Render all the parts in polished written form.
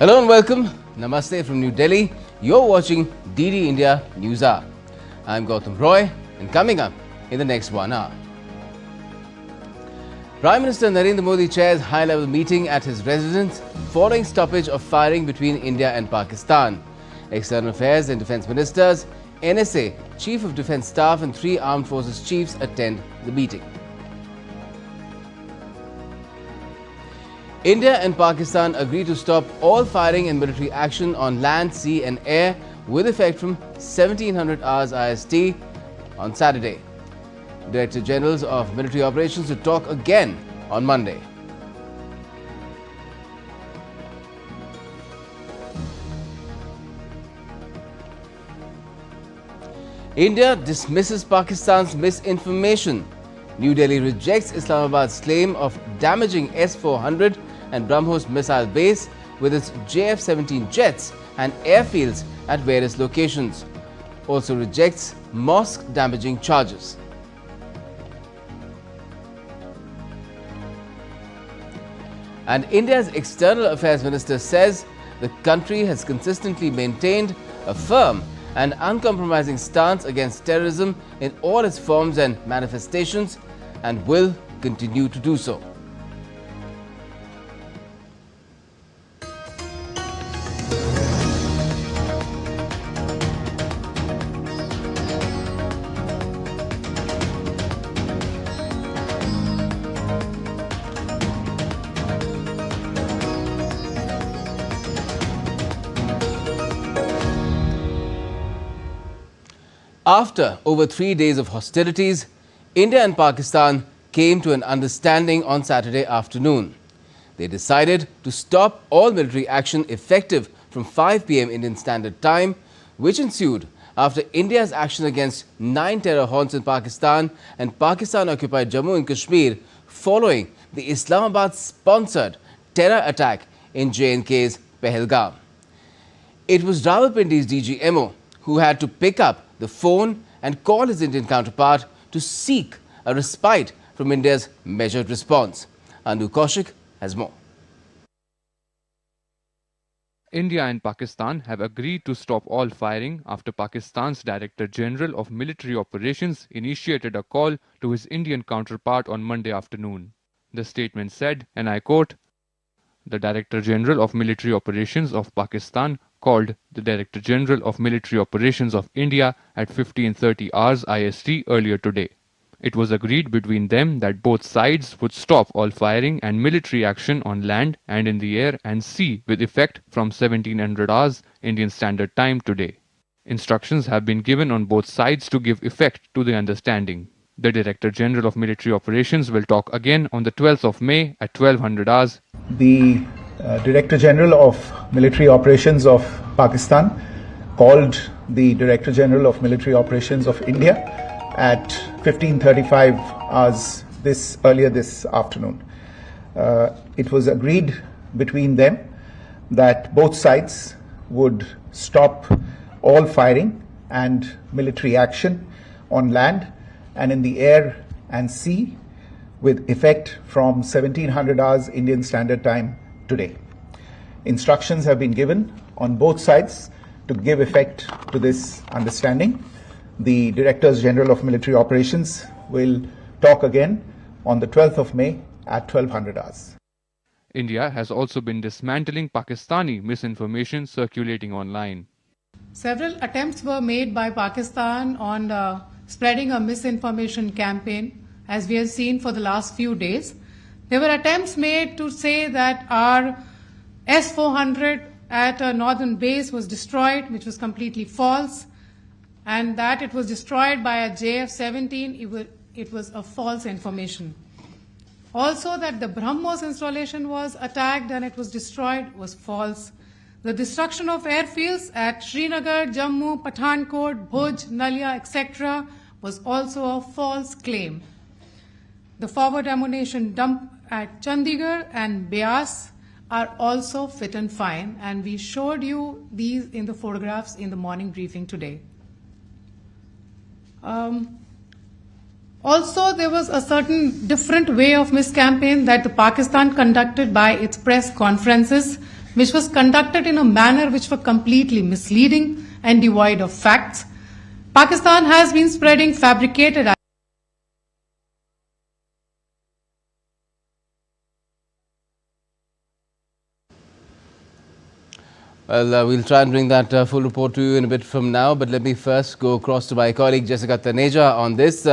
Hello and welcome. Namaste from New Delhi. You're watching DD India News Hour. I'm Gautam Roy, and coming up in the next 1 hour. Prime Minister Narendra Modi chairs high-level meeting at his residence following stoppage of firing between India and Pakistan. External Affairs and Defence Ministers, NSA, Chief of Defence Staff and 3 Armed Forces Chiefs attend the meeting. India and Pakistan agreed to stop all firing and military action on land, sea and air with effect from 1700 hours IST on Saturday. Director Generals of Military Operations to talk again on Monday. India dismisses Pakistan's misinformation. New Delhi rejects Islamabad's claim of damaging S-400 and BrahMos missile base with its JF-17 jets and airfields at various locations. Also rejects mosque damaging charges. And India's External Affairs Minister says the country has consistently maintained a firm and uncompromising stance against terrorism in all its forms and manifestations and will continue to do so. After over 3 days of hostilities, India and Pakistan came to an understanding on Saturday afternoon. They decided to stop all military action effective from 5 p.m. Indian Standard Time, which ensued after India's action against 9 terror haunts in Pakistan and Pakistan-occupied Jammu and Kashmir following the Islamabad-sponsored terror attack in J&K's Pahalgam. It was Rawalpindi's DGMO who had to pick up the phone and call his Indian counterpart to seek a respite from India's measured response. Anu Kaushik has more. India and Pakistan have agreed to stop all firing after Pakistan's Director General of Military Operations initiated a call to his Indian counterpart on Monday afternoon. The statement said, and I quote, "The Director General of Military Operations of Pakistan called the Director General of Military Operations of India at 15:30 hours IST earlier today. It was agreed between them that both sides would stop all firing and military action on land and in the air and sea with effect from 1700 hours Indian Standard Time today. Instructions have been given on both sides to give effect to the understanding. The Director General of Military Operations will talk again on the 12th of May at 1200 hours. The Director General of Military Operations of Pakistan called the Director General of Military Operations of India at 15:35 hours earlier this afternoon. It was agreed between them that both sides would stop all firing and military action on land and in the air and sea with effect from 1700 hours Indian Standard Time today. Instructions have been given on both sides to give effect to this understanding. The Directors General of Military Operations will talk again on the 12th of May at 1200 hours. India has also been dismantling Pakistani misinformation circulating online. Several attempts were made by Pakistan on spreading a misinformation campaign, as we have seen for the last few days. There were attempts made to say that our S-400 at a northern base was destroyed, which was completely false, and that it was destroyed by a JF-17, it was a false information. Also that the BrahMos installation was attacked and it was destroyed was false. The destruction of airfields at Srinagar, Jammu, Pathankot, Bhuj, Nalia, etc. was also a false claim. The forward ammunition dump at Chandigarh and Beas are also fit and fine, and we showed you these in the photographs in the morning briefing today. Also, there was a certain different way of miscampaign that the Pakistan conducted by its press conferences which was conducted in a manner which were completely misleading and devoid of facts. Pakistan has been spreading fabricated Well, we'll try and bring that full report to you in a bit from now, but let me first go across to my colleague Jessica Taneja on this.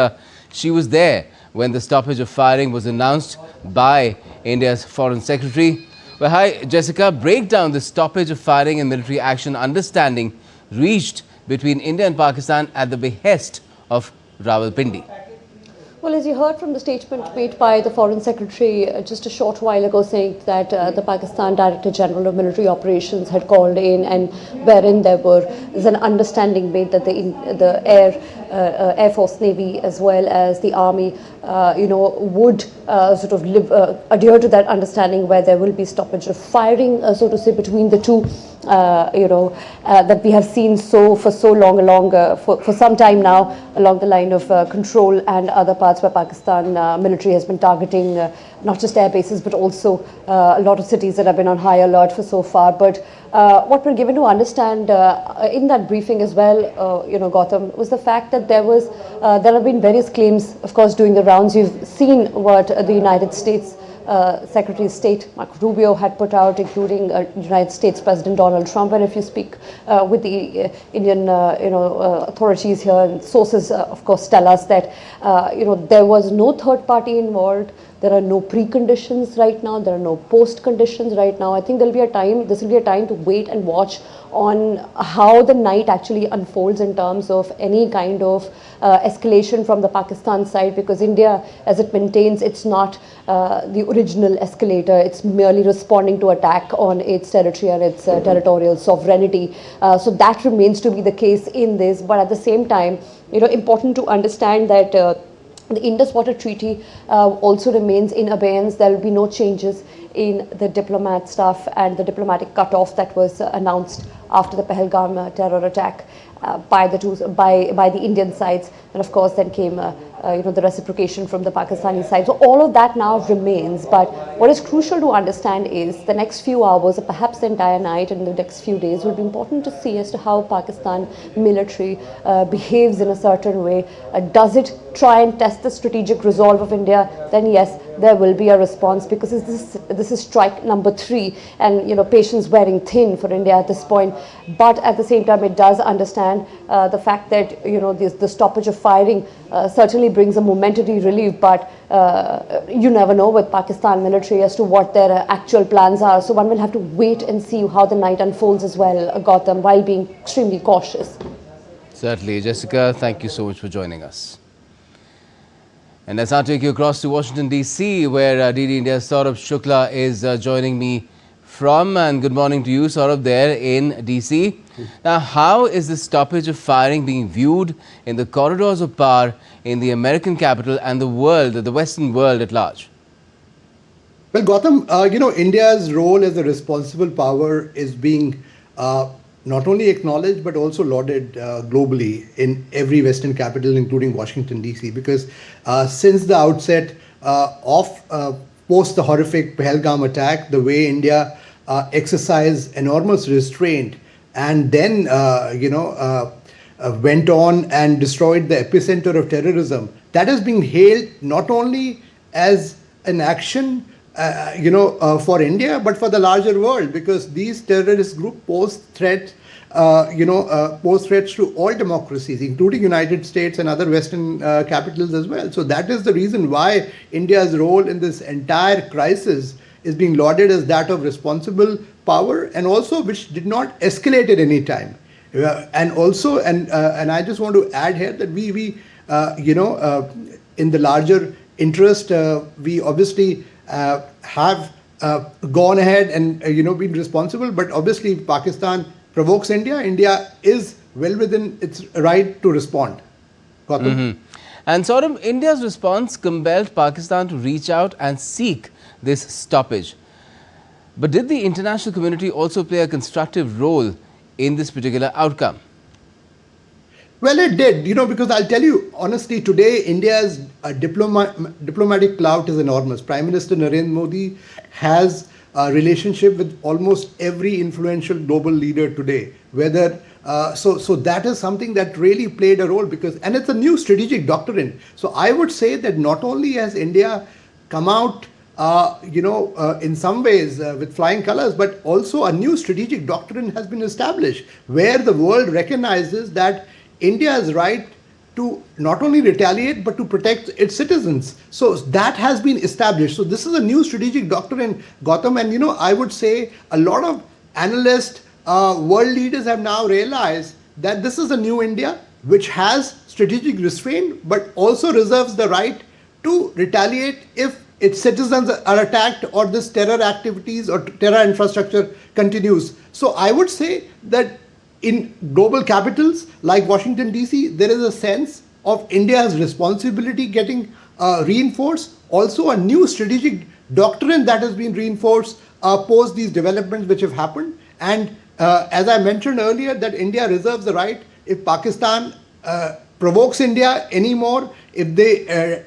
She was there when the stoppage of firing was announced by India's Foreign Secretary. Well, hi, Jessica. Break down the stoppage of firing and military action understanding reached between India and Pakistan at the behest of Rawalpindi. Well, as you heard from the statement made by the Foreign Secretary just a short while ago, saying that the Pakistan Director General of Military Operations had called in, and wherein there is an understanding made that the Air Force, Navy, as well as the Army, would sort of adhere to that understanding, where there will be stoppage of firing, so to say, between the two. That we have seen for so long, for some time now, along the line of control and other parts where Pakistan military has been targeting not just air bases but also a lot of cities that have been on high alert for so far. But what we're given to understand in that briefing as well, Gautam, was the fact that there have been various claims, of course, doing the rounds. You've seen what the United States Secretary of State Marco Rubio had put out, including United States President Donald Trump. And if you speak with the Indian authorities here, and sources of course tell us that there was no third party involved. There are no preconditions right now. There are no post conditions right now. I think this will be a time to wait and watch on how the night actually unfolds in terms of any kind of escalation from the Pakistan side, because India, as it maintains, it's not the original escalator. It's merely responding to attack on its territory and its territorial sovereignty. So that remains to be the case in this. But at the same time, important to understand that the Indus Water Treaty also remains in abeyance. There will be no changes in the diplomat staff and the diplomatic cutoff that was announced after the Pahalgam terror attack by the Indian sides, and of course then came the reciprocation from the Pakistani side. So all of that now remains. But what is crucial to understand is the next few hours, or perhaps the entire night and the next few days, will be important to see as to how Pakistan military behaves in a certain way. Does it try and test the strategic resolve of India? Then yes, there will be a response, because this is strike number 3, and patience wearing thin for India at this point. But at the same time, it does understand the fact that the stoppage of firing certainly brings a momentary relief, but you never know with Pakistan military as to what their actual plans are. So one will have to wait and see how the night unfolds as well, Gautam, while being extremely cautious. Certainly. Jessica, thank you so much for joining us. And let's now take you across to Washington, D.C., where DD India's Saurabh Shukla is joining me from. And good morning to you, Saurabh, there in D.C. Now, how is the stoppage of firing being viewed in the corridors of power in the American capital and the world, the Western world at large? Well, Gautam, India's role as a responsible power is being not only acknowledged but also lauded globally in every Western capital, including Washington, D.C. Because since the outset of post the horrific Pahalgam attack, the way India exercised enormous restraint and then, went on and destroyed the epicenter of terrorism, that has been hailed not only as an action for India, but for the larger world, because these terrorist groups pose threats to all democracies, including United States and other Western capitals as well. So that is the reason why India's role in this entire crisis is being lauded as that of responsible power, and also which did not escalate at any time. And I just want to add here that we in the larger interest, we obviously have gone ahead and been responsible, but obviously Pakistan provokes India. India is well within its right to respond. And sort of India's response compelled Pakistan to reach out and seek this stoppage. But did the international community also play a constructive role in this particular outcome? Well, it did, because I'll tell you honestly, today India's diplomatic clout is enormous. Prime Minister Narendra Modi has relationship with almost every influential global leader today. Whether so that is something that really played a role, because, and it's a new strategic doctrine. So I would say that not only has India come out in some ways with flying colors, but also a new strategic doctrine has been established where the world recognizes that India's right to not only retaliate but to protect its citizens. So that has been established. So this is a new strategic doctrine, Gautam, and I would say a lot of analysts, world leaders have now realized that this is a new India which has strategic restraint but also reserves the right to retaliate if its citizens are attacked or this terror activities or terror infrastructure continues. So I would say that in global capitals like Washington DC, there is a sense of India's responsibility getting reinforced. Also a new strategic doctrine that has been reinforced post these developments which have happened. And as I mentioned earlier, that India reserves the right, if Pakistan provokes India anymore, if they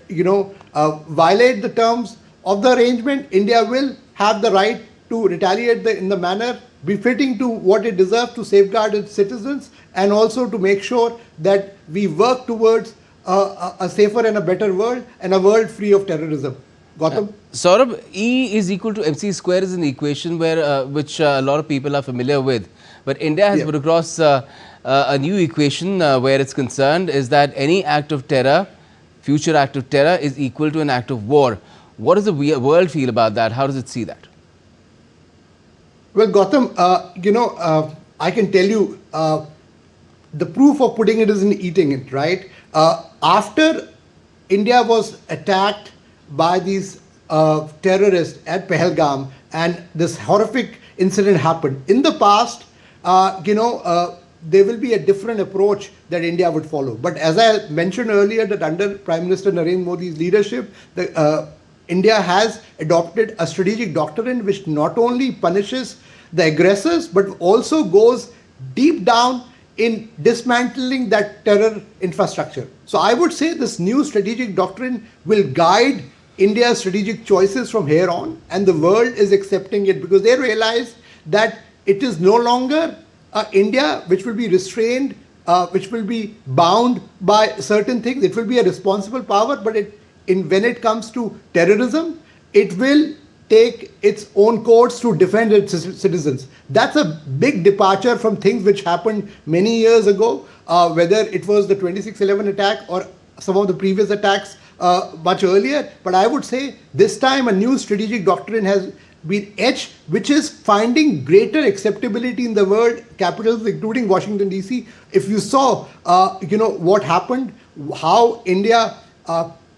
violate the terms of the arrangement, India will have the right to retaliate in the manner befitting to what it deserves to safeguard its citizens, and also to make sure that we work towards a safer and a better world, and a world free of terrorism. Gautam? Saurabh, E is equal to MC square is an equation which a lot of people are familiar with. But India has put across a new equation where it's concerned is that any act of terror, future act of terror, is equal to an act of war. What does the world feel about that? How does it see that? Well, Gautam, I can tell you the proof of putting it is in eating it, right? After India was attacked by these terrorists at Pahalgam and this horrific incident happened, in the past, there will be a different approach that India would follow. But as I mentioned earlier, that under Prime Minister Narendra Modi's leadership, India has adopted a strategic doctrine which not only punishes the aggressors but also goes deep down in dismantling that terror infrastructure. So I would say this new strategic doctrine will guide India's strategic choices from here on, and the world is accepting it because they realize that it is no longer India which will be restrained, which will be bound by certain things. It will be a responsible power, but when it comes to terrorism, it will take its own course to defend its citizens. That's a big departure from things which happened many years ago, whether it was the 26/11 attack or some of the previous attacks much earlier. But I would say this time a new strategic doctrine has been etched, which is finding greater acceptability in the world capitals, including Washington DC. If you saw, what happened, how India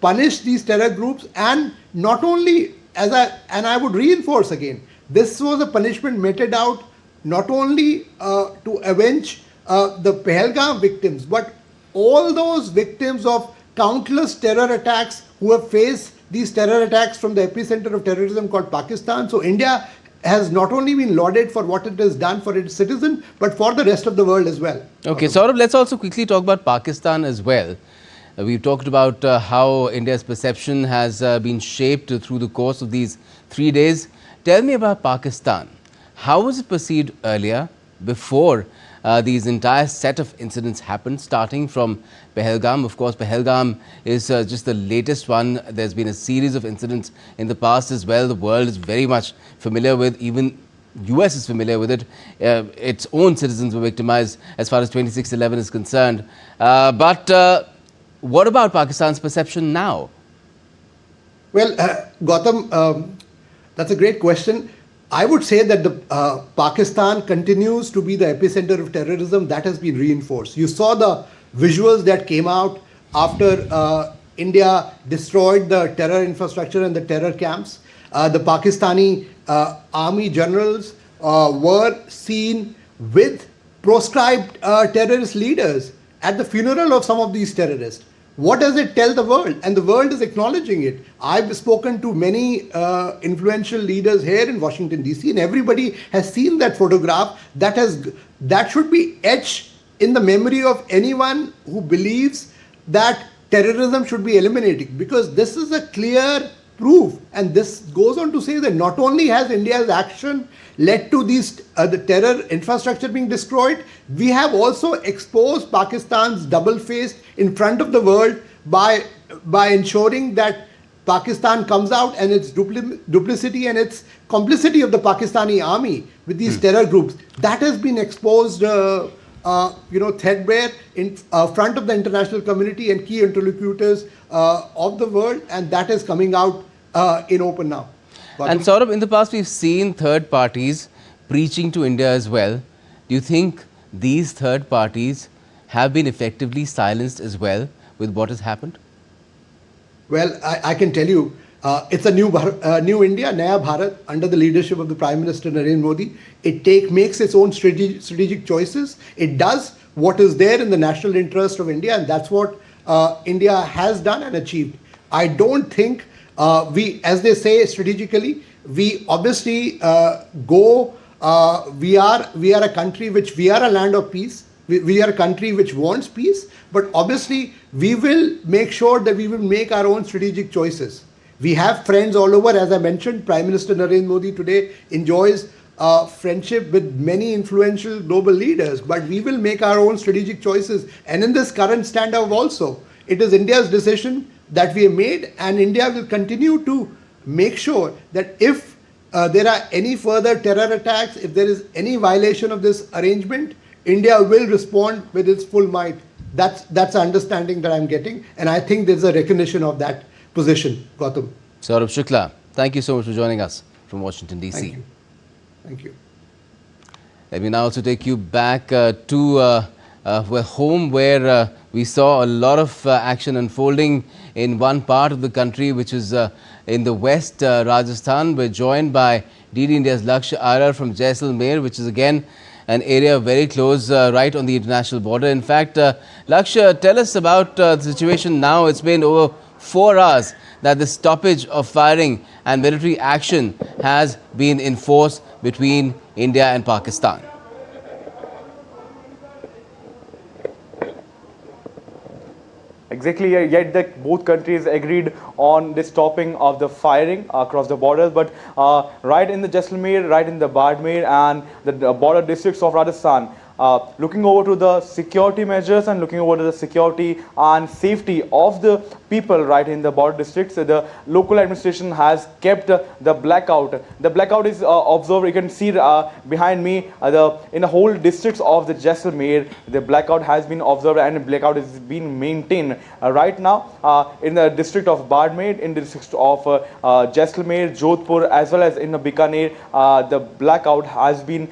punished these terror groups, and not only I would reinforce again, this was a punishment meted out not only to avenge the Pahalgam victims, but all those victims of countless terror attacks who have faced these terror attacks from the epicenter of terrorism called Pakistan. So India has not only been lauded for what it has done for its citizens, but for the rest of the world as well. Okay, Saurabh, let's also quickly talk about Pakistan as well. We've talked about how India's perception has been shaped through the course of these 3 days. Tell me about Pakistan. How was it perceived earlier, before these entire set of incidents happened, starting from Pahalgam? Of course, Pahalgam is just the latest one. There's been a series of incidents in the past as well. The world is very much familiar with, even US is familiar with it. Its own citizens were victimized as far as 26/11 is concerned. But what about Pakistan's perception now? Well, Gautam, that's a great question. I would say that Pakistan continues to be the epicenter of terrorism. That has been reinforced. You saw the visuals that came out after India destroyed the terror infrastructure and the terror camps. The Pakistani army generals were seen with proscribed terrorist leaders at the funeral of some of these terrorists. What does it tell the world? And the world is acknowledging it. I've spoken to many influential leaders here in Washington DC, and everybody has seen that photograph. That should be etched in the memory of anyone who believes that terrorism should be eliminated, because this is a clear prove, and this goes on to say that not only has India's action led to these the terror infrastructure being destroyed, we have also exposed Pakistan's double-faced in front of the world by ensuring that Pakistan comes out and its duplicity and its complicity of the Pakistani army with these terror groups. That has been exposed, threadbare in front of the international community and key interlocutors of the world, and that is coming out in open now. And Saurabh, in the past we've seen third parties preaching to India as well. Do you think these third parties have been effectively silenced as well with what has happened? Well, I can tell you, it's a new India, Naya Bharat, under the leadership of the Prime Minister Narendra Modi. It makes its own strategic choices. It does what is there in the national interest of India, and that's what India has done and achieved. I don't think we, as they say strategically, we obviously we are a country we are a land of peace. We are a country which wants peace, but obviously we will make sure that we will make our own strategic choices. We have friends all over. As I mentioned, Prime Minister Narendra Modi today enjoys friendship with many influential global leaders, but we will make our own strategic choices. And in this current standoff also, it is India's decision that we have made, and India will continue to make sure that if there are any further terror attacks, if there is any violation of this arrangement, India will respond with its full might. That's the understanding that I'm getting, and I think there's a recognition of that position, Gautam. Saurabh Shukla, thank you so much for joining us from Washington, D.C. Thank you. Thank you. Let me now also take you back to home, where we saw a lot of action unfolding in one part of the country, which is in the west, Rajasthan. We're joined by DD India's Lakshya Arar from Jaisalmer, which is again an area very close, right on the international border. In fact, Lakshya, tell us about the situation now. It's been over 4 hours that the stoppage of firing and military action has been enforced between India and Pakistan. Exactly, yet both countries agreed on the stopping of the firing across the borders, but right in the Jaisalmer, right in the Bardmer and the border districts of Rajasthan, looking over to the security measures and looking over to the security and safety of the people right in the border districts, the local administration has kept the blackout. The blackout is observed. You can see behind me in the whole districts of the Jaisalmer, the blackout has been observed and the blackout is being maintained right now in the district of Bardmer, in the district of Jaisalmer, Jodhpur, as well as in the Bikaner. The blackout has been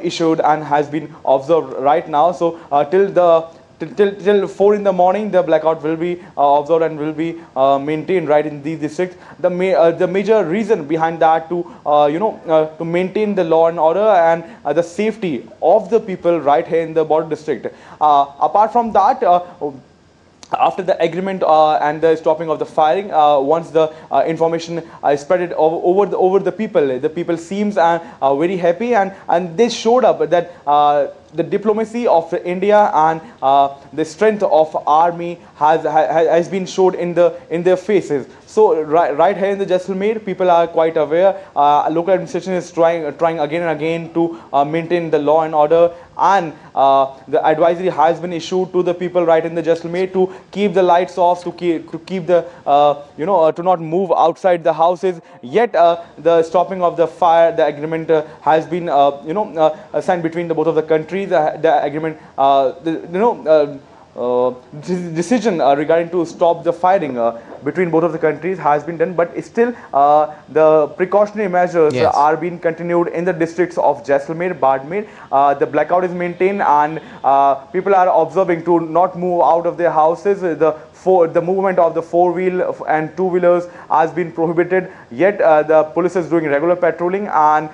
issued and has been observed right now. So till 4 in the morning, the blackout will be observed and will be maintained right in these districts. The major reason behind that to maintain the law and order and the safety of the people right here in the border district. Apart from that, after the agreement and the stopping of the firing, once the information is spread over the people seems very happy, and they showed up that the diplomacy of India and the strength of army has been showed in their faces. So right here in the Jaisalmer, people are quite aware. Local administration is trying again and again to maintain the law and order, and the advisory has been issued to the people right in the Jaisalmer to keep the lights off, to keep the to not move outside the houses. Yet the stopping of the fire, the agreement has been signed between both of the countries. The agreement, decision regarding to stop the firing between both of the countries has been done, but still the precautionary measures are being continued in the districts of Jaisalmer, Bardmer. The blackout is maintained, and people are observing to not move out of their houses. The movement of the 4-wheel and 2-wheelers has been prohibited, yet the police is doing regular patrolling, and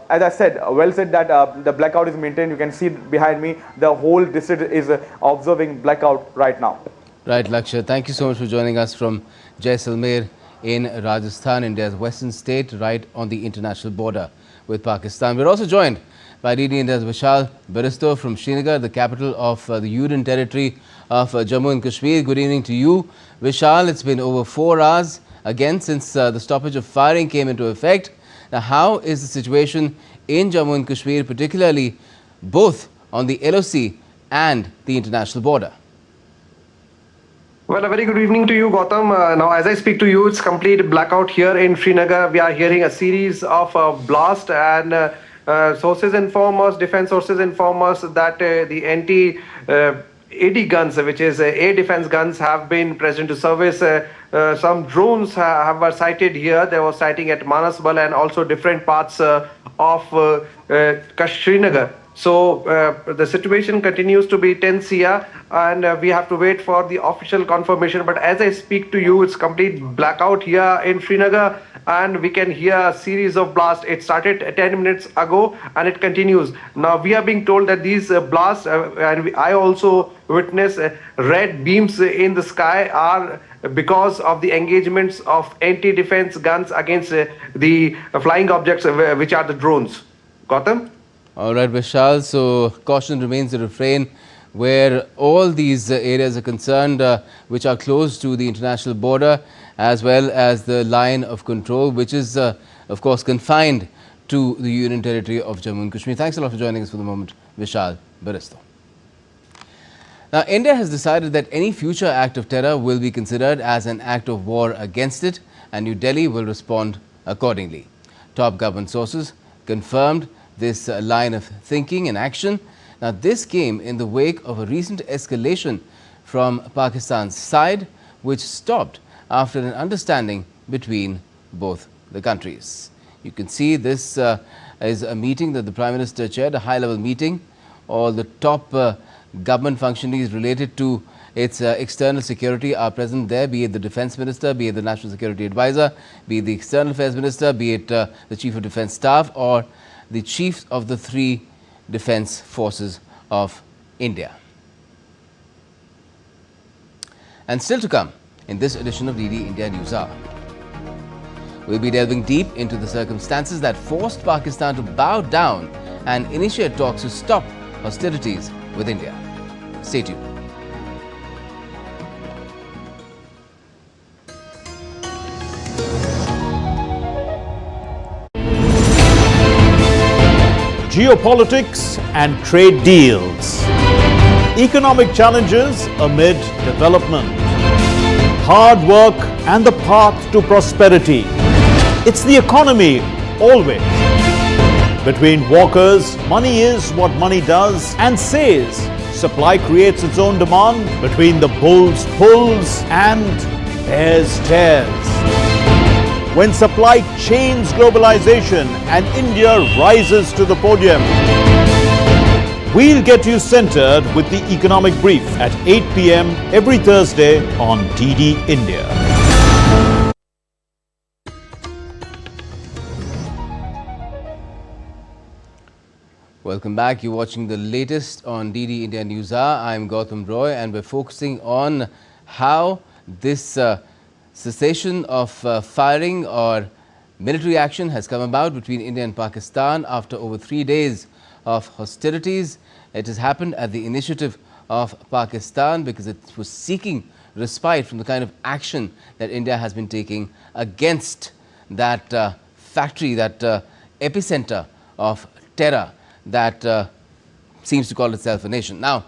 as I said, well said that the blackout is maintained. You can see behind me, the whole district is observing blackout right now. Right, Lakshya, thank you so much for joining us from Jaisalmer in Rajasthan, India's western state, right on the international border with Pakistan. We're also joined by DD India's Vishal Baristo from Srinagar, the capital of the Union Territory of Jammu and Kashmir. Good evening to you, Vishal. It's been over 4 hours again since the stoppage of firing came into effect. Now, how is the situation in Jammu and Kashmir, particularly both on the LOC and the international border? Well, a very good evening to you, Gautam. Now, as I speak to you, it's complete blackout here in Srinagar. We are hearing a series of blasts, and sources inform us, defense sources inform us that the anti-AD guns, which is air defense guns, have been present to service. Some drones were sighted here. There was sighting at Manasbal and also different parts of Srinagar. So the situation continues to be tense here, and we have to wait for the official confirmation. But as I speak to you, it's complete blackout here in Srinagar, and we can hear a series of blasts. It started 10 minutes ago, and it continues. Now we are being told that these blasts, and I also witness red beams in the sky, are because of the engagements of anti-defense guns against the flying objects, which are the drones. Gautam? All right, Vishal. So caution remains the refrain where all these areas are concerned, which are close to the international border, as well as the line of control, which is, of course, confined to the Union Territory of Jammu and Kashmir. Thanks a lot for joining us for the moment, Vishal Baristo. Now, India has decided that any future act of terror will be considered as an act of war against it, and New Delhi will respond accordingly. Top government sources confirmed this line of thinking and action. Now, this came in the wake of a recent escalation from Pakistan's side, which stopped after an understanding between both the countries. You can see this is a meeting that the Prime Minister chaired, a high-level meeting. All the top government functionaries related to its external security are present there, be it the Defence Minister, be it the National Security Advisor, be it the External Affairs Minister, be it the Chief of Defence Staff, or the chiefs of the three defence forces of India. And still to come in this edition of DD India Newshour, we'll be delving deep into the circumstances that forced Pakistan to bow down and initiate talks to stop hostilities with India. Stay tuned. Geopolitics and trade deals. Economic challenges amid development. Hard work and the path to prosperity. It's the economy always. Between walkers, money is what money does and says. Supply creates its own demand. Between the bulls pulls and bears tears. When supply chains globalization and India rises to the podium. We'll get you centered with the economic brief at 8 p.m. every Thursday on DD India. Welcome back. You're watching the latest on DD India Newshour. I'm Gautam Roy, and we're focusing on how this cessation of firing or military action has come about between India and Pakistan after over 3 days of hostilities. It has happened at the initiative of Pakistan because it was seeking respite from the kind of action that India has been taking against that factory, that epicenter of terror that seems to call itself a nation. Now,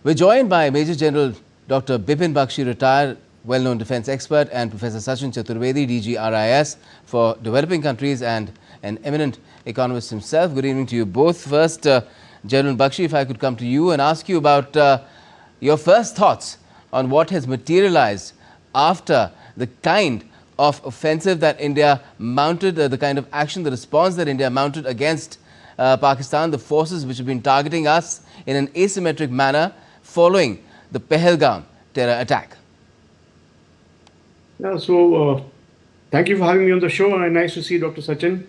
we're joined by Major General Dr. Bipin Bakshi, retired well-known defense expert, and Professor Sachin Chaturvedi, DG RIS for developing countries and an eminent economist himself. Good evening to you both. First, General Bakshi, if I could come to you and ask you about your first thoughts on what has materialized after the kind of offensive that India mounted, the kind of action, the response that India mounted against Pakistan, the forces which have been targeting us in an asymmetric manner following the Pahalgam terror attack. Yeah, so thank you for having me on the show, and nice to see Dr. Sachin.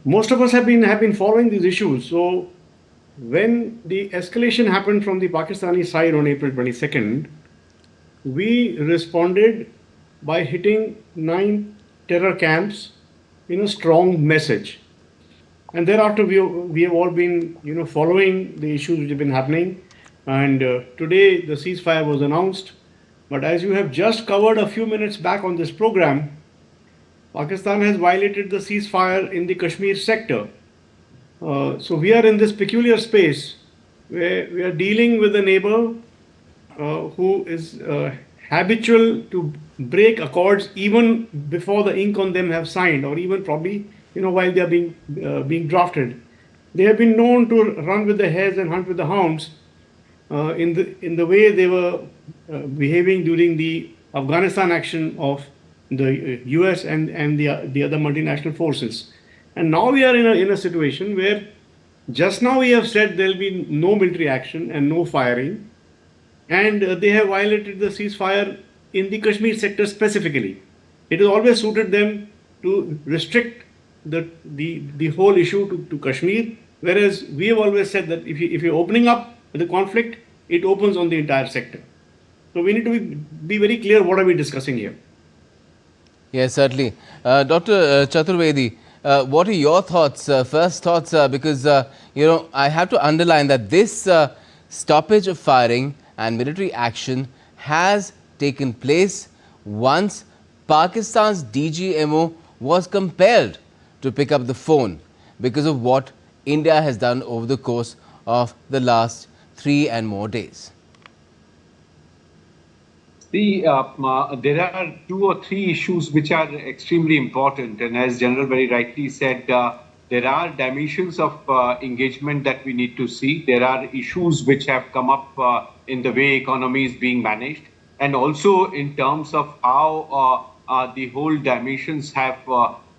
Most of us have been following these issues. So when the escalation happened from the Pakistani side on April 22nd, we responded by hitting 9 terror camps in a strong message. And thereafter, we have all been, following the issues which have been happening. And today, the ceasefire was announced. But as you have just covered a few minutes back on this program, Pakistan has violated the ceasefire in the Kashmir sector. So we are in this peculiar space where we are dealing with a neighbor who is habitual to break accords even before the ink on them have signed, or even probably while they are being drafted. They have been known to run with the hares and hunt with the hounds in the way they were behaving during the Afghanistan action of the US and the other multinational forces. And now we are in a situation where just now we have said there will be no military action and no firing, and they have violated the ceasefire in the Kashmir sector specifically. It has always suited them to restrict the whole issue to Kashmir, whereas we have always said that if you're opening up the conflict, it opens on the entire sector. So we need to be very clear what are we discussing here. Yes, certainly. Dr. Chaturvedi, what are your thoughts, first thoughts, because, I have to underline that this stoppage of firing and military action has taken place once Pakistan's DGMO was compelled to pick up the phone because of what India has done over the course of the last 3 and more days. There are 2 or 3 issues which are extremely important, and as General very rightly said, there are dimensions of engagement that we need to see. There are issues which have come up in the way economy is being managed, and also in terms of how the whole dimensions have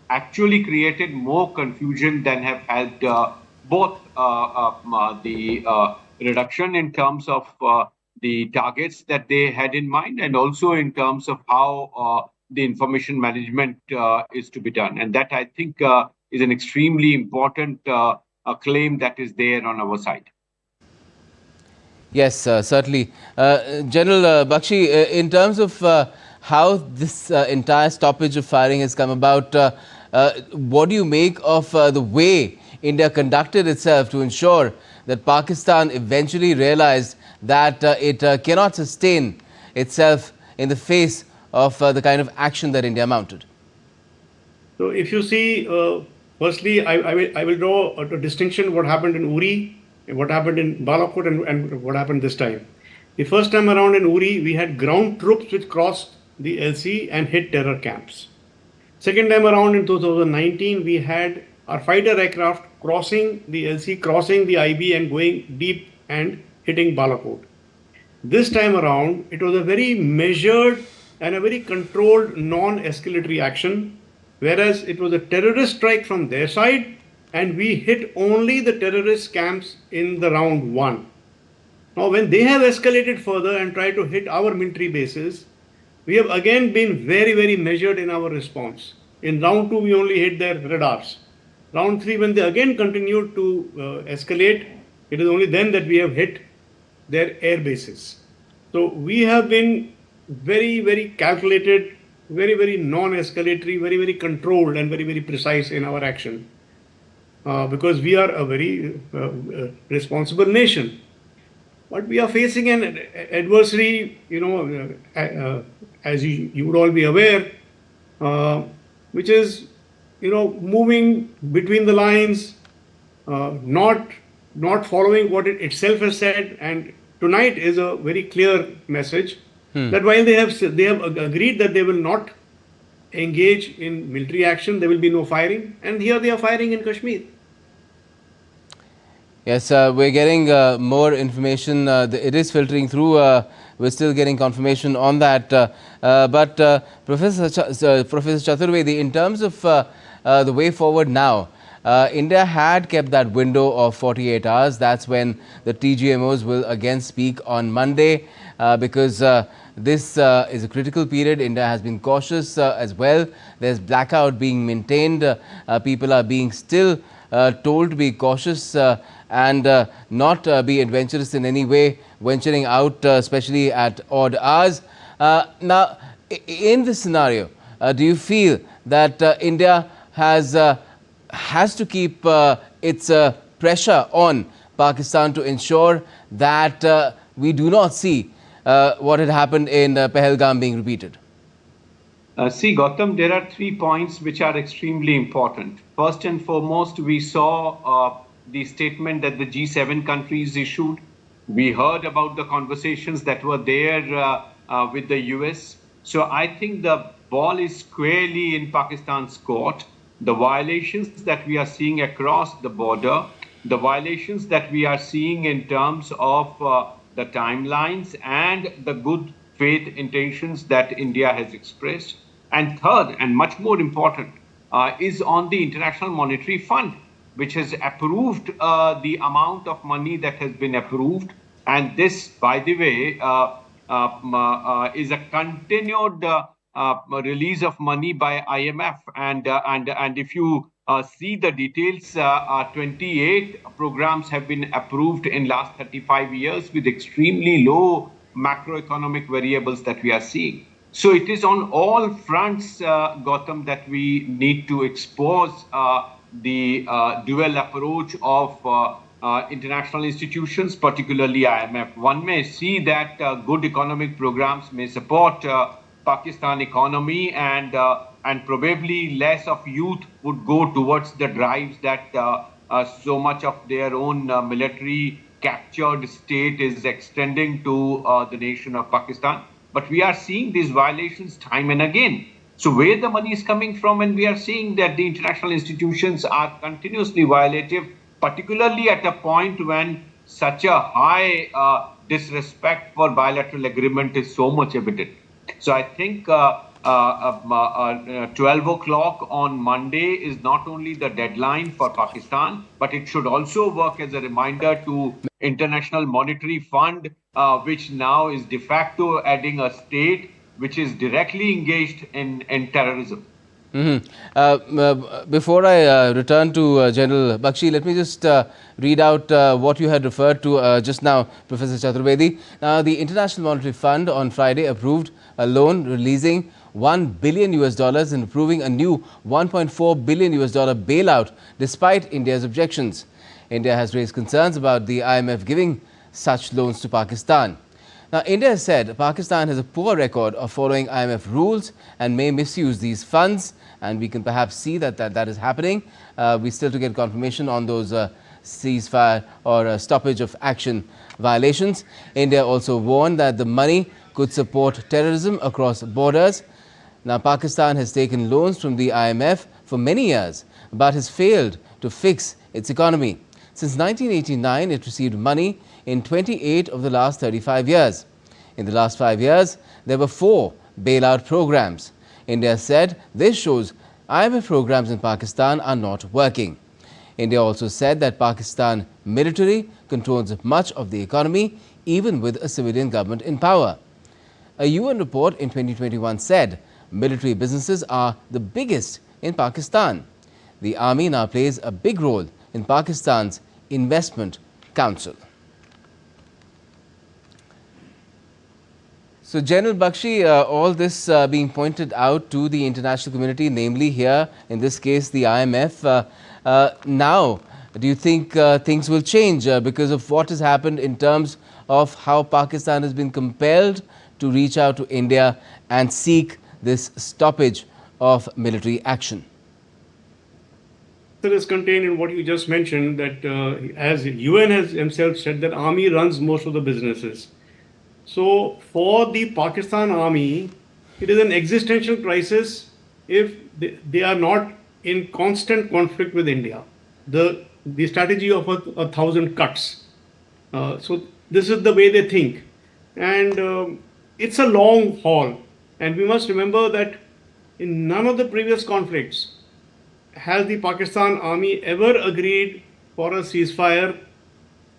actually created more confusion than have helped both the reduction in terms of the targets that they had in mind, and also in terms of how the information management is to be done. And that, I think, is an extremely important claim that is there on our side. Yes, certainly. General Bakshi, in terms of how this entire stoppage of firing has come about, what do you make of the way India conducted itself to ensure that Pakistan eventually realized that it cannot sustain itself in the face of the kind of action that India mounted? So if you see, firstly, I will draw a distinction what happened in Uri, what happened in Balakot, and what happened this time. The first time around in Uri, we had ground troops which crossed the LC and hit terror camps. Second time around in 2019, we had our fighter aircraft crossing the LC, crossing the IB and going deep and hitting Balakot. This time around, it was a very measured and a very controlled non-escalatory action, whereas it was a terrorist strike from their side and we hit only the terrorist camps in the round 1. Now, when they have escalated further and tried to hit our military bases, we have again been very, very measured in our response. In round 2, we only hit their radars. Round 3, when they again continued to escalate, it is only then that we have hit their air bases. So we have been very, very calculated, very, very non-escalatory, very, very controlled and very, very precise in our action. Because we are a very responsible nation. But we are facing an adversary, as you would all be aware, which is, moving between the lines, not following what it itself has said. And tonight is a very clear message that while they have agreed that they will not engage in military action, there will be no firing, and here they are firing in Kashmir. Yes, we're getting more information. It is filtering through. We're still getting confirmation on that. But Professor Chaturvedi, in terms of the way forward now, India had kept that window of 48 hours. That's when the TGMOs will again speak on Monday, because this is a critical period. India has been cautious as well. There's blackout being maintained. People are being still told to be cautious and not be adventurous in any way, venturing out, especially at odd hours. Now, in this scenario, do you feel that India has to keep its pressure on Pakistan to ensure that we do not see what had happened in Pahalgam being repeated? See, Gautam, there are 3 points which are extremely important. First and foremost, we saw the statement that the G7 countries issued. We heard about the conversations that were there with the US. So I think the ball is squarely in Pakistan's court. The violations that we are seeing across the border, the violations that we are seeing in terms of the timelines and the good faith intentions that India has expressed. And third, and much more important, is on the International Monetary Fund, which has approved the amount of money that has been approved. And this, by the way, is a continued release of money by IMF. And if you see the details, 28 programs have been approved in last 35 years with extremely low macroeconomic variables that we are seeing. So it is on all fronts, Gautam, that we need to expose the dual approach of international institutions, particularly IMF. One may see that good economic programs may support Pakistan economy, and probably less of youth would go towards the drives that so much of their own military captured state is extending to the nation of Pakistan. But we are seeing these violations time and again. So where the money is coming from, and we are seeing that the international institutions are continuously violative, particularly at a point when such a high disrespect for bilateral agreement is so much evident. So I think 12 o'clock on Monday is not only the deadline for Pakistan, but it should also work as a reminder to International Monetary Fund, which now is de facto adding a state which is directly engaged in terrorism. Before I return to General Bakshi, let me just read out what you had referred to just now, Professor Chaturvedi. Now, the International Monetary Fund on Friday approved a loan releasing $1 billion and approving a new $1.4 billion bailout despite India's objections. India has raised concerns about the IMF giving such loans to Pakistan. Now, India has said Pakistan has a poor record of following IMF rules and may misuse these funds, and we can perhaps see that that is happening. We still to get confirmation on those ceasefire or stoppage of action violations. India also warned that the money could support terrorism across borders. Now, Pakistan has taken loans from the IMF for many years, but has failed to fix its economy. Since 1989, it received money in 28 of the last 35 years. In the last 5 years, there were 4 bailout programs. India said this shows IMF programs in Pakistan are not working. India also said that Pakistan military controls much of the economy, even with a civilian government in power. A UN report in 2021 said military businesses are the biggest in Pakistan. The army now plays a big role in Pakistan's investment council. So, General Bakshi, all this being pointed out to the international community, namely here, in this case, the IMF, now, do you think things will change because of what has happened in terms of how Pakistan has been compelled to reach out to India and seek this stoppage of military action? That is contained in what you just mentioned, that as UN has himself said, that army runs most of the businesses. So for the Pakistan army, it is an existential crisis if they are not in constant conflict with India. The strategy of 1,000 cuts. So this is the way they think. And it's a long haul. And we must remember that in none of the previous conflicts has the Pakistan army ever agreed for a ceasefire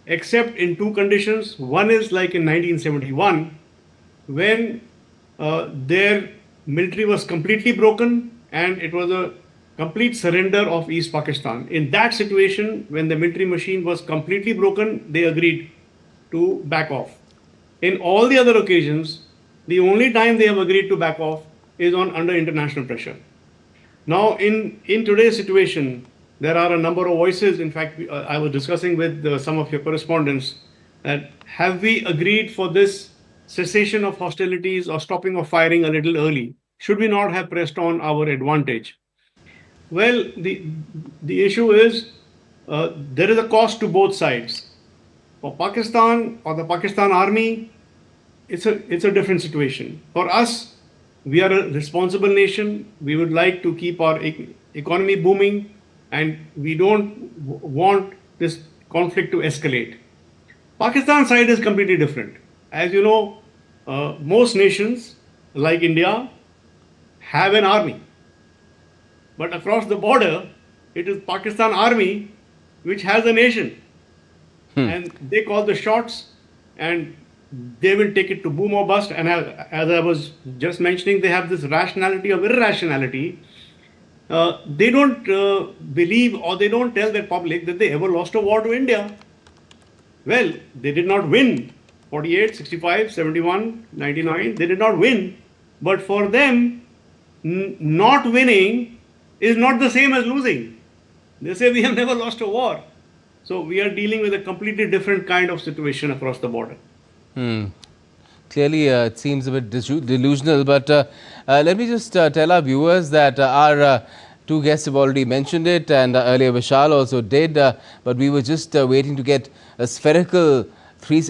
except in 2 conditions. One is like in 1971, when their military was completely broken and it was a complete surrender of East Pakistan. In that situation, when the military machine was completely broken, they agreed to back off. In all the other occasions, the only time they have agreed to back off is under international pressure. Now, in today's situation, there are a number of voices. In fact, I was discussing with some of your correspondents that have we agreed for this cessation of hostilities or stopping of firing a little early? Should we not have pressed on our advantage? Well, the issue is there is a cost to both sides. For Pakistan or the Pakistan army, it's a different situation. For us, we are a responsible nation. We would like to keep our economy booming, and we don't want this conflict to escalate. Pakistan side is completely different. As you know, most nations like India have an army. But across the border, it is Pakistan army which has a nation. And they call the shots, and they will take it to boom or bust. And as I was just mentioning, they have this rationality of irrationality. They don't believe, or they don't tell their public that they ever lost a war to India. Well, they did not win 48, 65, 71, 99. They did not win. But for them, not winning is not the same as losing. They say we have never lost a war. So we are dealing with a completely different kind of situation across the border. Clearly, it seems a bit delusional, but let me just tell our viewers that our two guests have already mentioned it, and earlier Vishal also did, but we were just waiting to get a spherical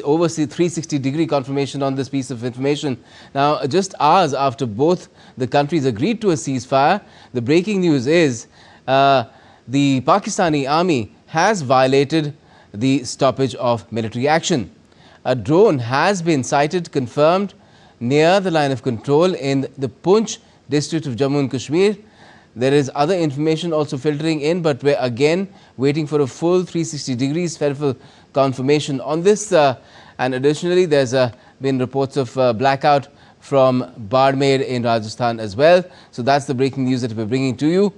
over 360-degree confirmation on this piece of information. Now, just hours after both the countries agreed to a ceasefire, the breaking news is the Pakistani army has violated the stoppage of military action. A drone has been sighted, confirmed, near the line of control in the Poonch district of Jammu and Kashmir. There is other information also filtering in, but we're again waiting for a full 360-degree spherical confirmation on this. And additionally, there's been reports of blackout from Bardmer in Rajasthan as well. So that's the breaking news that we're bringing to you.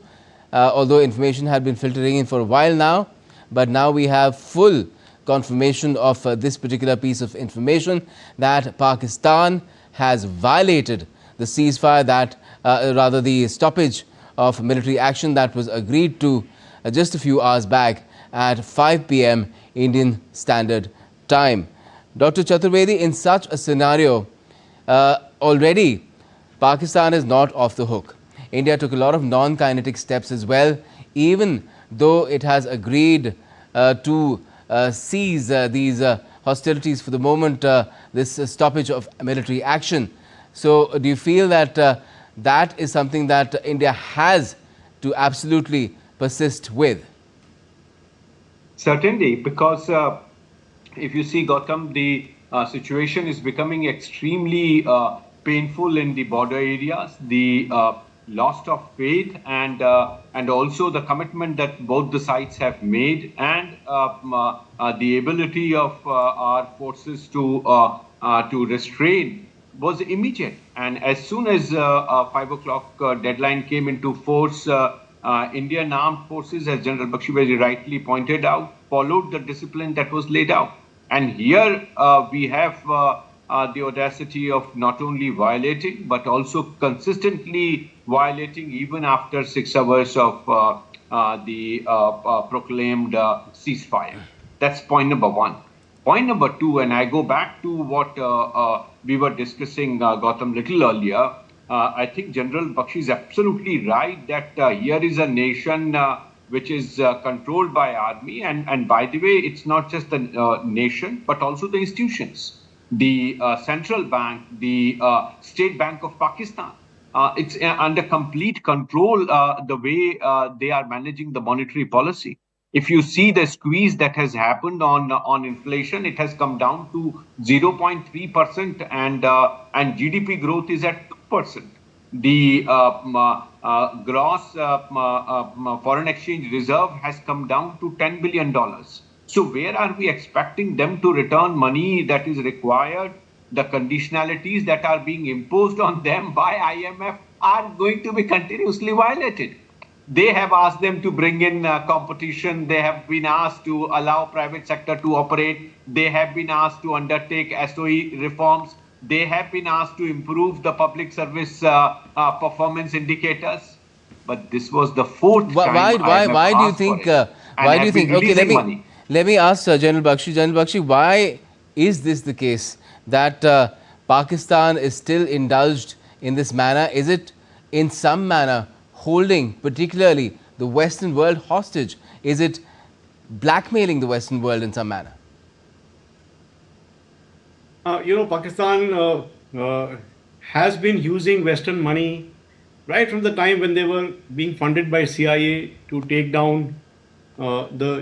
Although information had been filtering in for a while now, but now we have full confirmation of this particular piece of information that Pakistan has violated the ceasefire, that rather the stoppage of military action that was agreed to just a few hours back at 5 p.m. Indian Standard Time. Dr. Chaturvedi, in such a scenario, already Pakistan is not off the hook. India took a lot of non-kinetic steps as well, even though it has agreed to cease these hostilities for the moment, this stoppage of military action. So do you feel that that is something that India has to absolutely persist with? Certainly, because if you see, Gautam, the situation is becoming extremely painful in the border areas. The loss of faith and also the commitment that both the sides have made, and the ability of our forces to restrain was immediate. And as soon as 5 o'clock deadline came into force, Indian armed forces, as General Bakshi very rightly pointed out, followed the discipline that was laid out. And here we have the audacity of not only violating, but also consistently violating even after 6 hours of the proclaimed ceasefire. That's point number one. Point number two, and I go back to what we were discussing, Gautam, little earlier. I think General Bakshi is absolutely right that here is a nation which is controlled by army, and by the way, it's not just the nation, but also the institutions. The central bank, the State Bank of Pakistan, it's under complete control the way they are managing the monetary policy. If you see the squeeze that has happened on inflation, it has come down to 0.3%, and GDP growth is at 2%. The gross foreign exchange reserve has come down to $10 billion. So where are we expecting them to return money that is required? The conditionalities that are being imposed on them by IMF are going to be continuously violated. They have asked them to bring in competition. They have been asked to allow private sector to operate. They have been asked to undertake SOE reforms. They have been asked to improve the public service performance indicators. But this was the fourth time. Why do you think? Why do you think? Okay, let me ask General Bakshi. General Bakshi, why is this the case that Pakistan is still indulged in this manner? Is it in some manner holding particularly the Western world hostage? Is it blackmailing the Western world in some manner? Pakistan has been using Western money right from the time when they were being funded by CIA to take down the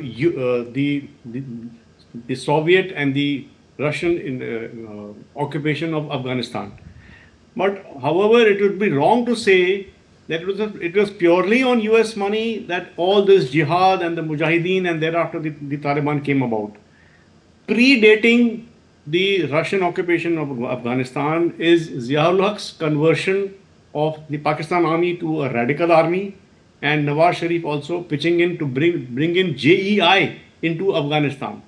Soviet and the Russian occupation of Afghanistan. But however, it would be wrong to say that it was purely on US money that all this jihad and the Mujahideen and thereafter the Taliban came about. Predating the Russian occupation of Afghanistan is Ziaul Haq's conversion of the Pakistan army to a radical army, and Nawaz Sharif also pitching in to bring in JEI into Afghanistan.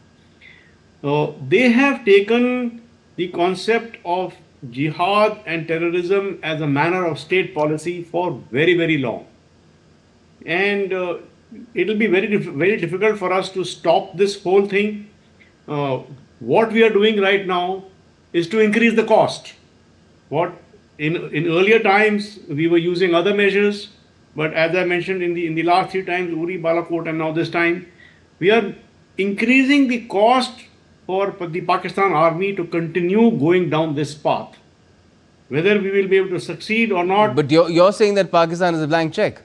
They have taken the concept of jihad and terrorism as a manner of state policy for very, very long. And it will be very difficult for us to stop this whole thing. What we are doing right now is to increase the cost. What in earlier times we were using other measures, but as I mentioned in the last 3 times, Uri, Balakot, and now this time, we are increasing the cost for the Pakistan army to continue going down this path. Whether we will be able to succeed or not. But you're saying that Pakistan is a blank check.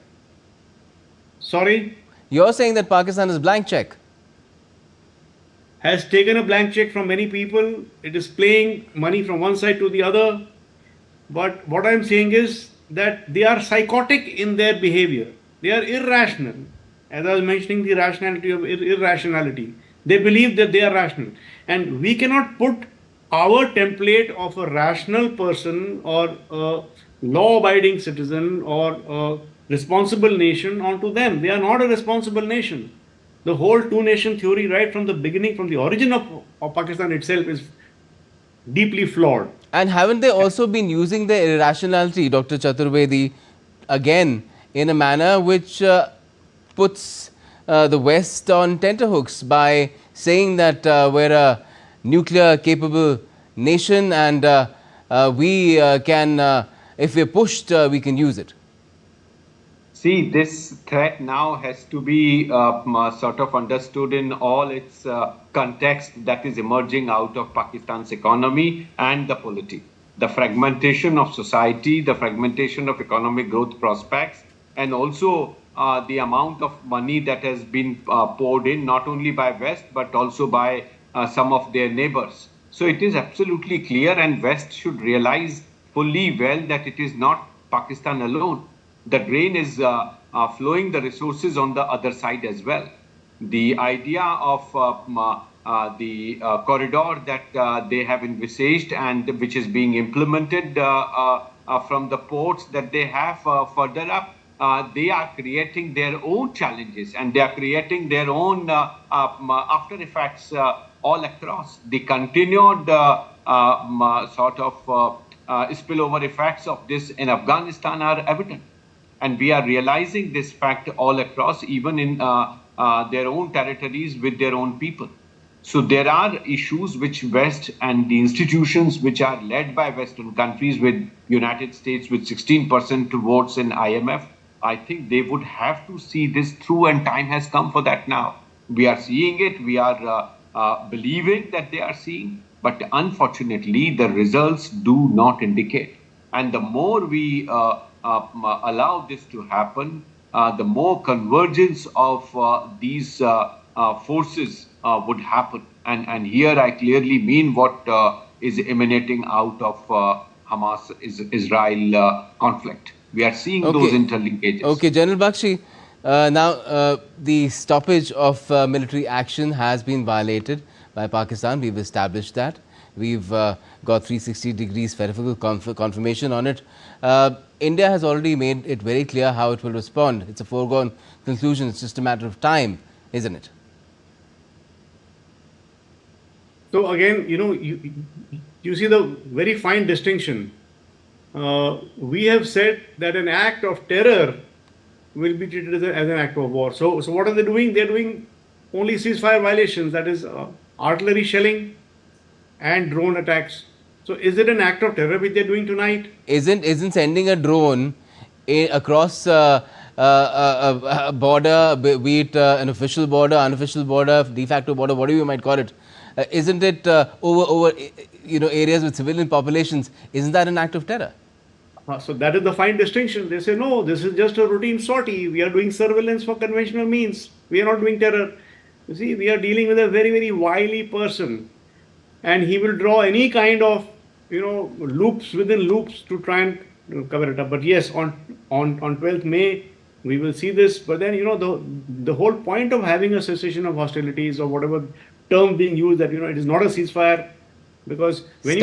Sorry? You're saying that Pakistan is a blank check. Has taken a blank check from many people. It is playing money from one side to the other. But what I'm saying is that they are psychotic in their behavior. They are irrational. As I was mentioning the rationality of irrationality. They believe that they are rational. And we cannot put our template of a rational person or a law-abiding citizen or a responsible nation onto them. They are not a responsible nation. The whole two-nation theory right from the beginning, from the origin of Pakistan itself is deeply flawed. And haven't they also been using their irrationality, Dr. Chaturvedi, again in a manner which puts the West on tenterhooks by saying that we're a nuclear-capable nation and we can, if we're pushed, we can use it? See, this threat now has to be sort of understood in all its context that is emerging out of Pakistan's economy and the polity. The fragmentation of society, the fragmentation of economic growth prospects, and also the amount of money that has been poured in, not only by West, but also by some of their neighbors. So it is absolutely clear, and West should realize fully well that it is not Pakistan alone. The drain is flowing the resources on the other side as well. The idea of the corridor that they have envisaged and which is being implemented from the ports that they have further up, they are creating their own challenges and they are creating their own after effects all across. The continued sort of spillover effects of this in Afghanistan are evident. And we are realizing this fact all across, even in their own territories with their own people. So there are issues which West and the institutions which are led by Western countries with United States with 16% votes in IMF, I think they would have to see this through, and time has come for that now. We are seeing it, we are believing that they are seeing, but unfortunately the results do not indicate. And the more we allow this to happen, the more convergence of these forces would happen. And here I clearly mean what is emanating out of Hamas-Israel conflict. We are seeing those interlinkages. Okay, General Bakshi, now the stoppage of military action has been violated by Pakistan. We've established that. We've got 360 degrees verifiable confirmation on it. India has already made it very clear how it will respond. It's a foregone conclusion. It's just a matter of time, isn't it? So again, you see the very fine distinction. We have said that an act of terror will be treated as an act of war. So what are they doing? They're doing only ceasefire violations, that is artillery shelling and drone attacks. So is it an act of terror which they're doing tonight? Isn't sending a drone across a border, be it an official border, unofficial border, de facto border, whatever you might call it, isn't it over areas with civilian populations? Isn't that an act of terror? So that is the fine distinction. They say, no, this is just a routine sortie. We are doing surveillance for conventional means. We are not doing terror. You see, we are dealing with a very, very wily person. And he will draw any kind of, loops within loops to try and cover it up. But yes, on 12th May, we will see this. But then, the whole point of having a cessation of hostilities or whatever term being used, that, it is not a ceasefire. Because when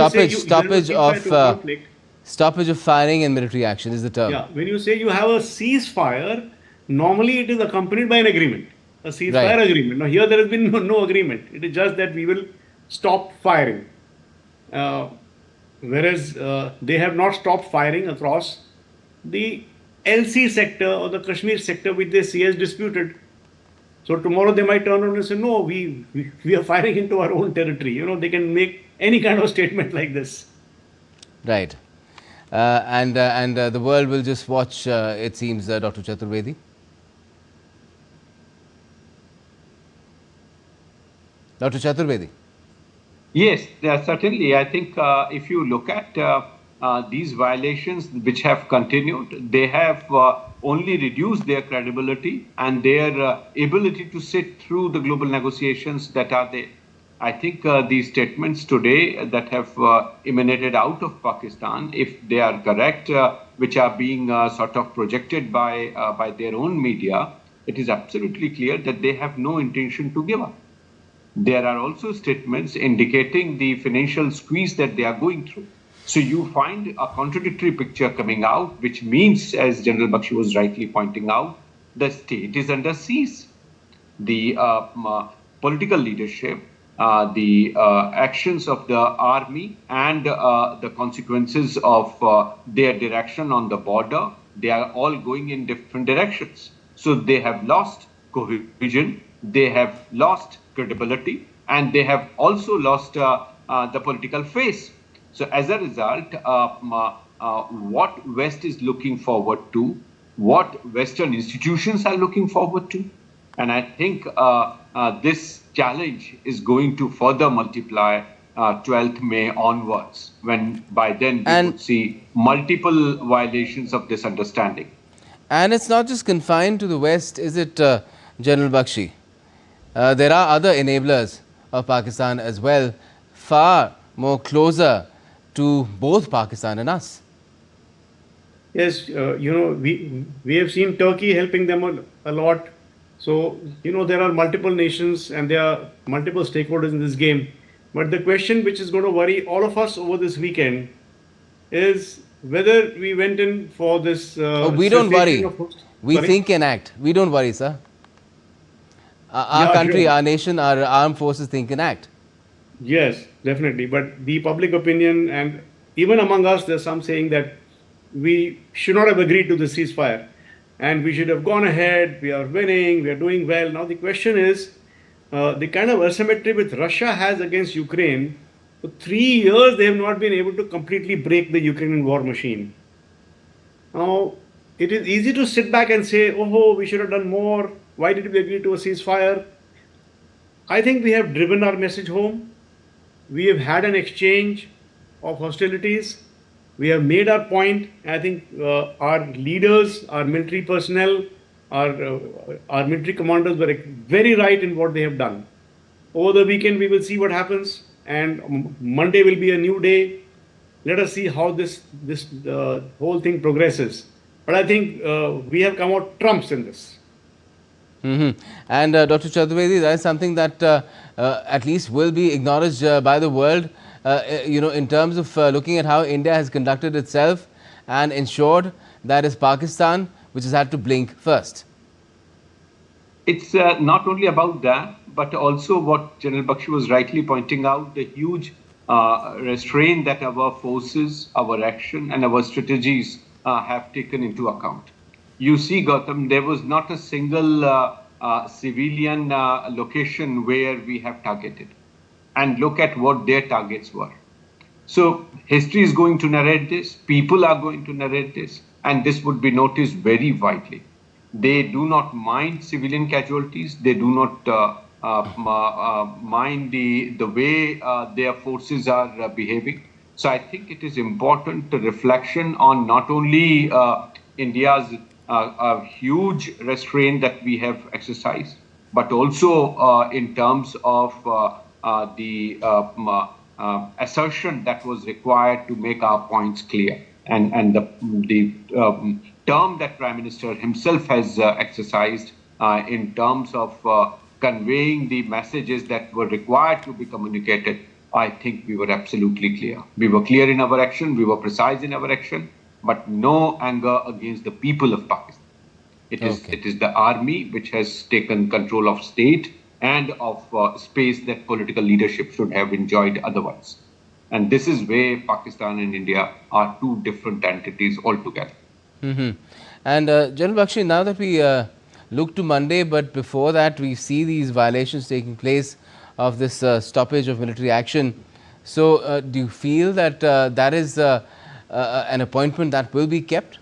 stoppage of firing and military action is the term. Yeah, when you say you have a ceasefire, normally it is accompanied by an agreement, a ceasefire agreement. Now here there has been no agreement. It is just that we will stop firing. Whereas they have not stopped firing across the LC sector or the Kashmir sector, which they see as disputed. So tomorrow they might turn around and say, no, we are firing into our own territory. They can make any kind of statement like this. Right. And the world will just watch, it seems, Dr. Chaturvedi. Dr. Chaturvedi. Yes, certainly. I think if you look at these violations which have continued, they have only reduced their credibility and their ability to sit through the global negotiations that are there. I think these statements today that have emanated out of Pakistan, if they are correct, which are being sort of projected by their own media, it is absolutely clear that they have no intention to give up. There are also statements indicating the financial squeeze that they are going through. So you find a contradictory picture coming out, which means, as General Bakshi was rightly pointing out, the state is under siege. The political leadership, the actions of the army and the consequences of their direction on the border, they are all going in different directions. So they have lost cohesion, they have lost credibility, and they have also lost the political face. So as a result, what West is looking forward to, what Western institutions are looking forward to, and I think this challenge is going to further multiply 12th May onwards, when by then we would see multiple violations of this understanding. And it's not just confined to the West, is it, General Bakshi? There are other enablers of Pakistan as well, far more closer to both Pakistan and us. Yes, we have seen Turkey helping them a lot. So, there are multiple nations and there are multiple stakeholders in this game. But the question which is going to worry all of us over this weekend is whether we went in for this... we don't worry. We think and act. We don't worry, sir. Our country, our nation, our armed forces think and act. Yes, definitely. But the public opinion, and even among us, there's some saying that we should not have agreed to the ceasefire. And we should have gone ahead, we are winning, we are doing well. Now the question is, the kind of asymmetry which Russia has against Ukraine, for 3 years they have not been able to completely break the Ukrainian war machine. Now, it is easy to sit back and say, oh, we should have done more, why did we agree to a ceasefire? I think we have driven our message home. We have had an exchange of hostilities. We have made our point. I think our leaders, our military personnel, our military commanders were very right in what they have done. Over the weekend, we will see what happens, and Monday will be a new day. Let us see how this whole thing progresses. But I think we have come out trumps in this. And Dr. Chaturvedi, that is something that at least will be acknowledged by the world. In terms of looking at how India has conducted itself and ensured that it's Pakistan which has had to blink first. It's not only about that, but also what General Bakshi was rightly pointing out, the huge restraint that our forces, our action and our strategies have taken into account. You see, Gautam, there was not a single civilian location where we have targeted. And look at what their targets were. So history is going to narrate this, people are going to narrate this, and this would be noticed very widely. They do not mind civilian casualties. They do not mind the way their forces are behaving. So I think it is important to reflection on not only India's huge restraint that we have exercised, but also in terms of the assertion that was required to make our points clear. And the term that Prime Minister himself has exercised in terms of conveying the messages that were required to be communicated, I think we were absolutely clear. We were clear in our action, we were precise in our action, but no anger against the people of Pakistan. It is the army which has taken control of state and of space that political leadership should have enjoyed otherwise. And this is where Pakistan and India are two different entities altogether. And General Bakshi, now that we look to Monday, but before that we see these violations taking place of this stoppage of military action. So do you feel that that is an appointment that will be kept?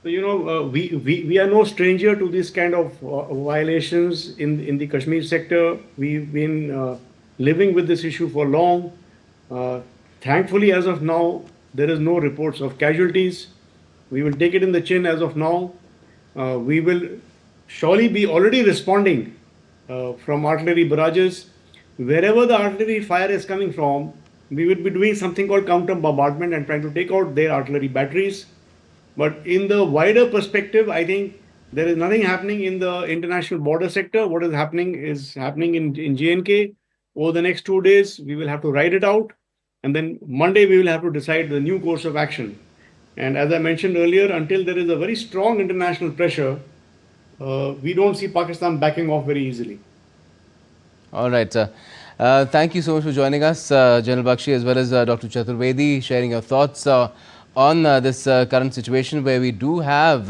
So, you know, we are no stranger to this kind of violations in the Kashmir sector. We've been living with this issue for long. Thankfully, as of now, there is no reports of casualties. We will take it in the chin as of now. We will surely be already responding from artillery barrages. Wherever the artillery fire is coming from, we will be doing something called counter bombardment and trying to take out their artillery batteries. But in the wider perspective, I think there is nothing happening in the international border sector. What is happening in J&K. Over the next 2 days, we will have to ride it out. And then Monday, we will have to decide the new course of action. And as I mentioned earlier, until there is a very strong international pressure, we don't see Pakistan backing off very easily. All right, sir. Thank you so much for joining us, General Bakshi, as well as Dr. Chaturvedi, sharing your thoughts on this current situation where we do have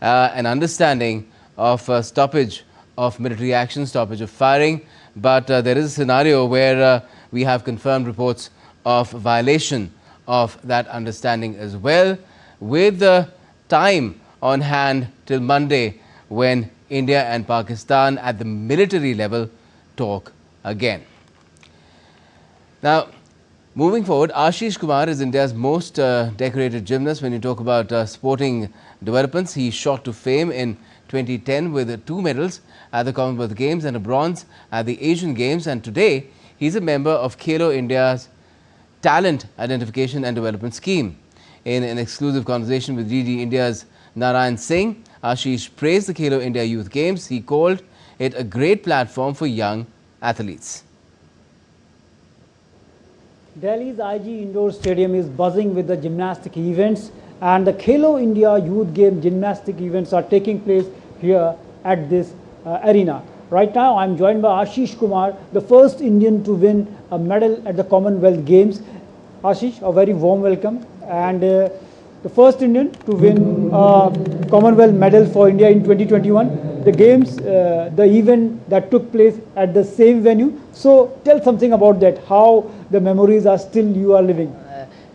an understanding of stoppage of military action, stoppage of firing, but there is a scenario where we have confirmed reports of violation of that understanding as well, with the time on hand till Monday when India and Pakistan at the military level talk again. Now, moving forward, Ashish Kumar is India's most decorated gymnast. When you talk about sporting developments, he shot to fame in 2010 with 2 medals at the Commonwealth Games and a bronze at the Asian Games, and today he's a member of Khelo India's Talent Identification and Development Scheme. In an exclusive conversation with DD India's Narayan Singh, Ashish praised the Khelo India Youth Games. He called it a great platform for young athletes. Delhi's IG Indoor Stadium is buzzing with the gymnastic events, and the Khelo India Youth Game gymnastic events are taking place here at this arena. Right now, I'm joined by Ashish Kumar, the first Indian to win a medal at the Commonwealth Games. Ashish, a very warm welcome, and the first Indian to win a Commonwealth medal for India in 2021. The games, the event that took place at the same venue. So tell something about that, how the memories are still you are living.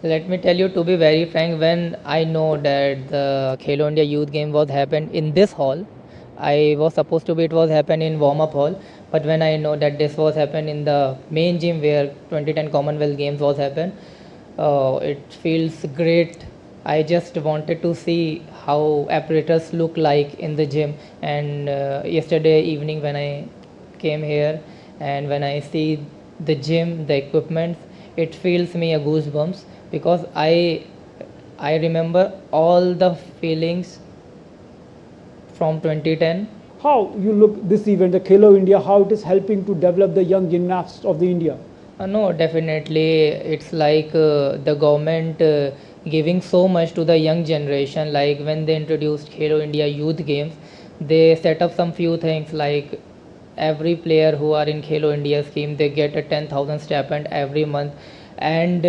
Let me tell you, to be very frank, when I know that the Khelo India Youth Game was happened in this hall, I was supposed to be, it was happened in warm-up hall, but when I know that this was happened in the main gym where 2010 Commonwealth Games was happened, it feels great. I just wanted to see how apparatus look like in the gym, and yesterday evening when I came here and when I see the gym, the equipment, it feels me a goosebumps, because I remember all the feelings from 2010. How you look this event, the Khelo India, how it is helping to develop the young gymnasts of the India? No, definitely it's like the government giving so much to the young generation. Like when they introduced Khelo India Youth Games, they set up some few things, like every player who are in Khelo India scheme, they get a 10,000 stipend every month, and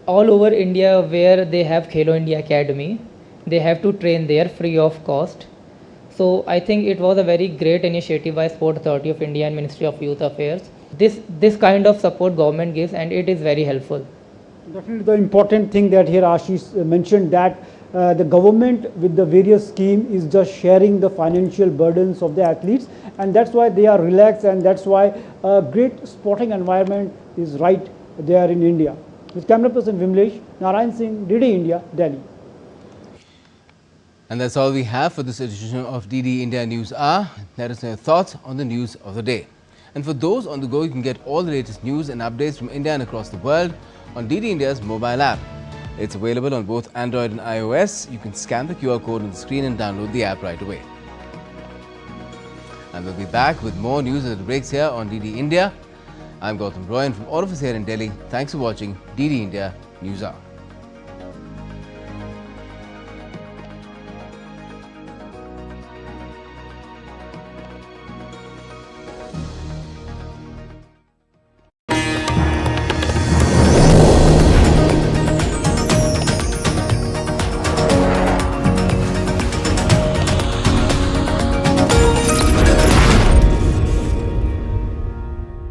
all over India where they have Khelo India Academy, they have to train there free of cost. So I think it was a very great initiative by Sport Authority of India and Ministry of Youth Affairs. This kind of support government gives, and it is very helpful. Definitely the important thing that here Ashish mentioned, that the government with the various scheme is just sharing the financial burdens of the athletes, and that's why they are relaxed, and that's why a great sporting environment is right there in India. With camera person Vimlesh, Narayan Singh, DD India, Delhi. And that's all we have for this edition of DD India News Hour. Let us know your thoughts on the news of the day. And for those on the go, you can get all the latest news and updates from India and across the world on DD India's mobile app. It's available on both Android and iOS. You can scan the QR code on the screen and download the app right away. And we'll be back with more news as it breaks here on DD India. I'm Gautam Roy, and from all of us here in Delhi, thanks for watching DD India News Hour.